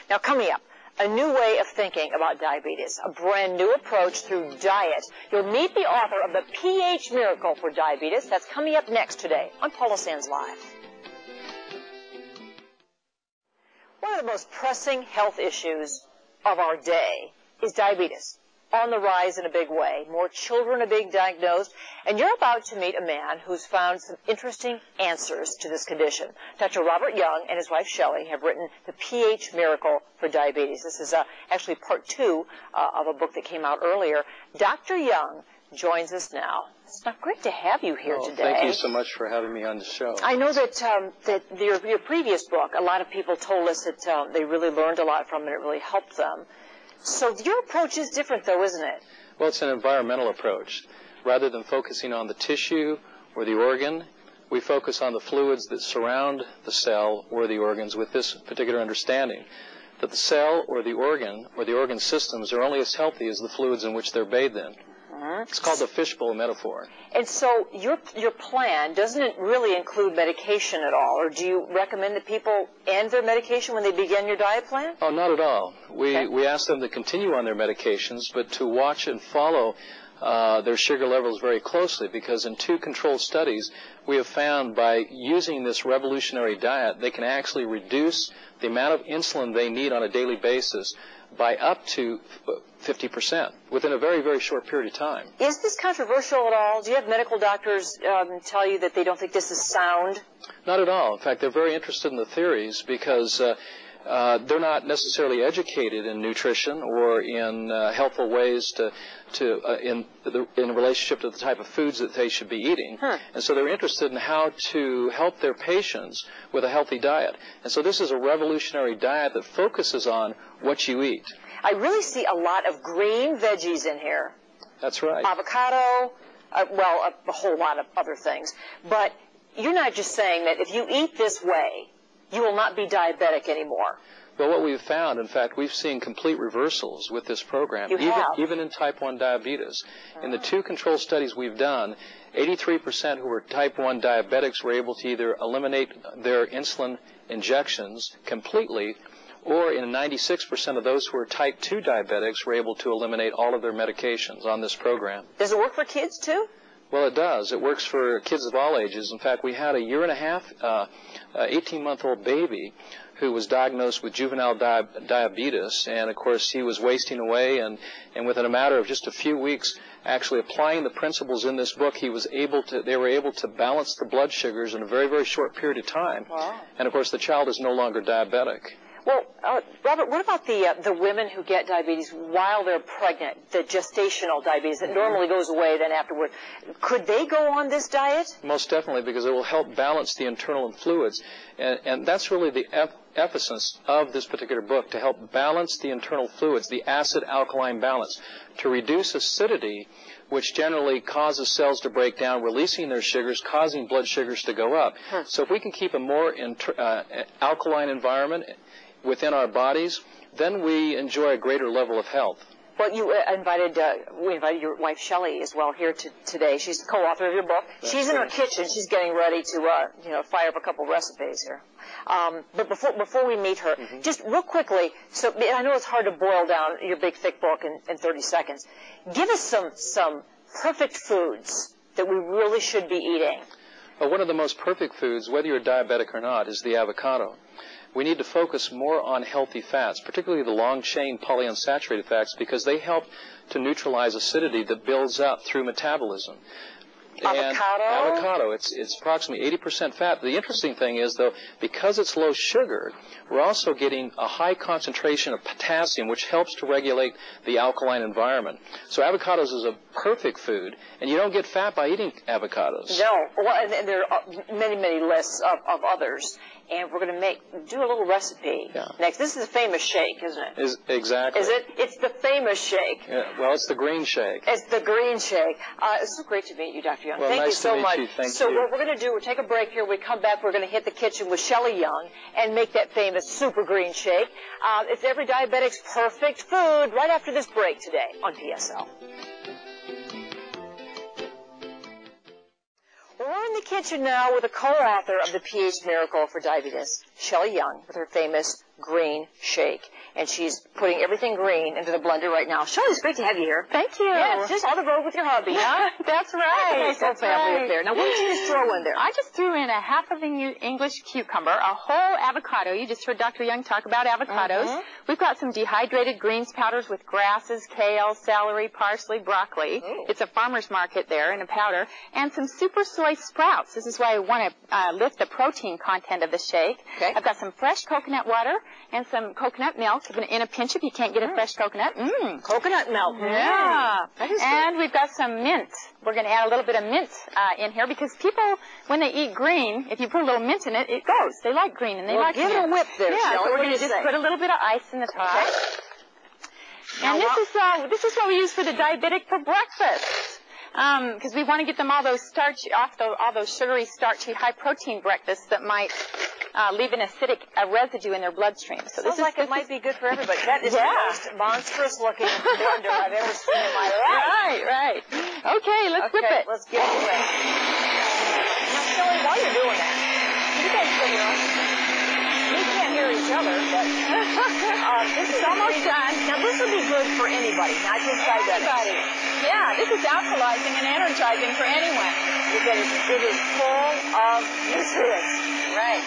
Now, coming up, a new way of thinking about diabetes, a brand new approach through diet. You'll meet the author of the pH Miracle for Diabetes. That's coming up next today on Paula Sands Live. One of the most pressing health issues of our day is diabetes. On the rise in a big way. More children are being diagnosed, and you're about to meet a man who's found some interesting answers to this condition. Dr. Robert Young and his wife Shelley have written The pH Miracle for Diabetes. This is actually part 2 of a book that came out earlier. Dr. Young joins us now. It's not great to have you here today. Thank you so much for having me on the show. I know that your previous book, a lot of people told us that they really learned a lot from it and it really helped them. So your approach is different, though, isn't it? Well, it's an environmental approach. Rather than focusing on the tissue or the organ, we focus on the fluids that surround the cell or the organs with this particular understanding, that the cell or the organ systems are only as healthy as the fluids in which they're bathed in. It's called the fishbowl metaphor. And so your plan, doesn't it really include medication at all? Or do you recommend that people end their medication when they begin your diet plan? Oh, not at all. We ask them to continue on their medications, but to watch and follow their sugar levels very closely, because in 2 controlled studies, we have found by using this revolutionary diet, they can actually reduce the amount of insulin they need on a daily basis by up to 50% within a very, very short period of time. Is this controversial at all? Do you have medical doctors tell you that they don't think this is sound? Not at all. In fact, they're very interested in the theories because they're not necessarily educated in nutrition or in helpful ways in relationship to the type of foods that they should be eating. And so they're interested in how to help their patients with a healthy diet. And so this is a revolutionary diet that focuses on what you eat. I really see a lot of green veggies in here. That's right. Avocado, well, a whole lot of other things. But you're not just saying that if you eat this way, you will not be diabetic anymore. Well, what we've found, in fact, we've seen complete reversals with this program, even in type 1 diabetes. In the 2 controlled studies we've done, 83% who were type 1 diabetics were able to either eliminate their insulin injections completely, or in 96% of those who are type 2 diabetics were able to eliminate all of their medications on this program. Does it work for kids, too? Well, it does. It works for kids of all ages. In fact, we had a 1.5-year, 18-month-old baby who was diagnosed with juvenile diabetes, and of course he was wasting away, and within a matter of just a few weeks, actually applying the principles in this book, they were able to balance the blood sugars in a very, very short period of time. Wow. And of course the child is no longer diabetic. Well, Robert, what about the women who get diabetes while they're pregnant, the gestational diabetes that normally goes away then afterward? Could they go on this diet? Most definitely, because it will help balance the internal fluids. And that's really the emphasis of this particular book, to help balance the internal fluids, the acid-alkaline balance, to reduce acidity, which generally causes cells to break down, releasing their sugars, causing blood sugars to go up. So if we can keep a more alkaline environment within our bodies, then we enjoy a greater level of health. Well, we invited your wife Shelley as well here today. She's the co-author of your book. She's in her kitchen. She's getting ready to fire up a couple recipes here. But before we meet her, just real quickly, so I know it's hard to boil down your big thick book in 30 seconds. Give us some perfect foods that we really should be eating. Well, one of the most perfect foods, whether you're diabetic or not, is the avocado. We need to focus more on healthy fats, particularly the long-chain polyunsaturated fats, because they help to neutralize acidity that builds up through metabolism. Avocado? It's approximately 80% fat. The interesting thing is, though, because it's low sugar, we're also getting a high concentration of potassium, which helps to regulate the alkaline environment. So avocados is a perfect food, and you don't get fat by eating avocados. No. Well, and there are many, many lists of others. And we're going to do a little recipe next. This is a famous shake, isn't it? Exactly. Is it? It's the famous shake. Yeah, well, it's the green shake. It's the green shake. It's so great to meet you, Dr. Young. Well, Thank you nice so to meet much. you. Thank so you. What we're going to do, we'll take a break here. When we come back, we're going to hit the kitchen with Shelley Young and make that famous super green shake. It's every diabetic's perfect food right after this break today on PSL. We're in the kitchen now with a co-author of The pH Miracle for Diabetes, Shelley Young with her famous green shake. And she's putting everything green into the blender right now. Shelley, it's great to have you here. Thank you. Yeah, just on the road with your hubby, huh? That's right. Nice whole family up there. Now, what did you just throw in there? I just threw in a half of an English cucumber, a whole avocado. You just heard Dr. Young talk about avocados. We've got some dehydrated greens powders with grasses, kale, celery, parsley, broccoli. Ooh. It's a farmer's market there in a powder. And some super soy sprouts. This is why I want to lift the protein content of the shake. Okay. I've got some fresh coconut water and some coconut milk in a pinch if you can't get a fresh coconut. Coconut milk. Yeah. That is And we've got some mint. We're going to add a little bit of mint in here because people, when they eat green, if you put a little mint in it, it goes. They like green and they like give mint. it a whip there, Yeah, Shelley. so we're What going do to you just say? put a little bit of ice in the top. Okay. And Now, this is what we use for the diabetic for breakfast. Because we want to get them all those all those sugary, starchy, high-protein breakfasts that might leave an acidic residue in their bloodstream. So sounds like it might be good for everybody. That is the most monstrous-looking blender I've ever seen in my life. Right. Okay, let's whip it. Let's get it away. Now, Shelley, while you're doing that, you guys go your own. We can't hear each other, but this is almost done. Now, this would be good for anybody, not just diabetics. Yeah, this is alkalizing and energizing for anyone. Because it is full of nutrients. Right.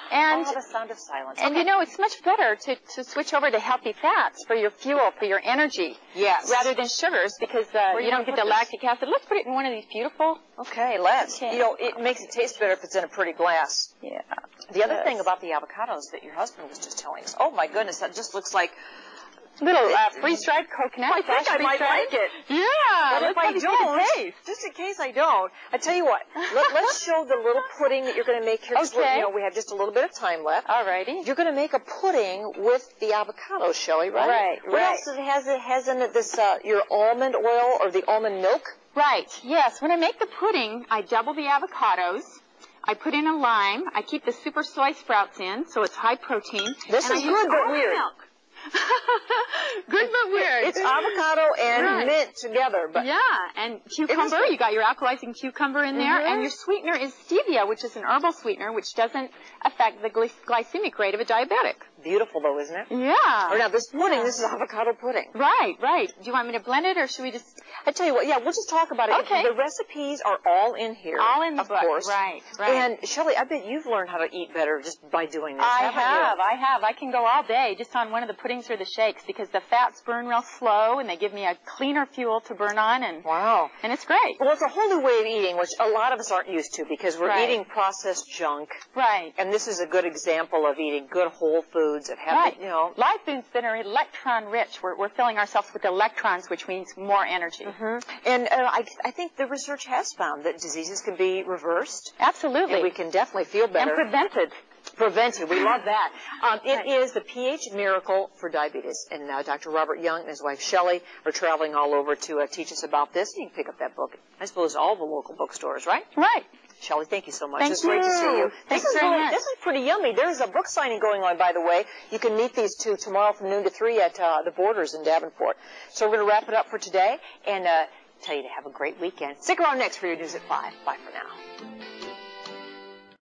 And the sound of silence. And you know, it's much better to switch over to healthy fats for your fuel, for your energy. Yes. Rather than sugars because you don't get the lactic acid. Let's put it in one of these beautiful. Okay, let's. Okay. You know, it makes it taste better if it's in a pretty glass. Yeah. The other thing about the avocados that your husband was just telling us, oh my goodness, that just looks like little freeze-dried coconut. I think I might like it. Yeah. But if I don't, just in case I don't, I tell you what, let's show the little pudding that you're going to make here. Okay. You know, we have just a little bit of time left. Alrighty. You're going to make a pudding with the avocado, Shelley, right? Right. What else it has in it? This your almond oil or the almond milk? Right. Yes. When I make the pudding, I double the avocados. I put in a lime. I keep the super soy sprouts in, so it's high protein. This is good but weird. Milk. Good but weird. It's avocado and mint together. But yeah, and cucumber. You got your alkalizing cucumber in there, and your sweetener is stevia, which is an herbal sweetener, which doesn't affect the glycemic rate of a diabetic. Beautiful, though, isn't it? Yeah. Or now this pudding, this is avocado pudding. Right. Do you want me to blend it, or should we just? I tell you what, yeah, we'll just talk about it. Okay. The recipes are all in here. All in the book. Of course. Right. And Shelley, I bet you've learned how to eat better just by doing this. I have. I can go all day just on one of the puddings or the shakes because the fats burn real slow and they give me a cleaner fuel to burn on and and it's great. Well, it's a whole new way of eating, which a lot of us aren't used to because we're eating processed junk. Right. And this is a good example of eating good whole foods, of having, you know. Live foods that are electron rich. We're filling ourselves with electrons, which means more energy. And I think the research has found that diseases can be reversed. Absolutely. And we can definitely feel better. And prevented. Prevented. We love that. It is the pH Miracle for Diabetes. And Dr. Robert Young and his wife Shelley are traveling all over to teach us about this. You can pick up that book, I suppose, all the local bookstores, right? Right. Shelley, thank you so much. Thank It's great to see you. Thanks very much. This is pretty yummy. There's a book signing going on, by the way. You can meet these two tomorrow from noon to 3 at the Borders in Davenport. So we're going to wrap it up for today and tell you to have a great weekend. Stick around next for your news at 5. Bye for now.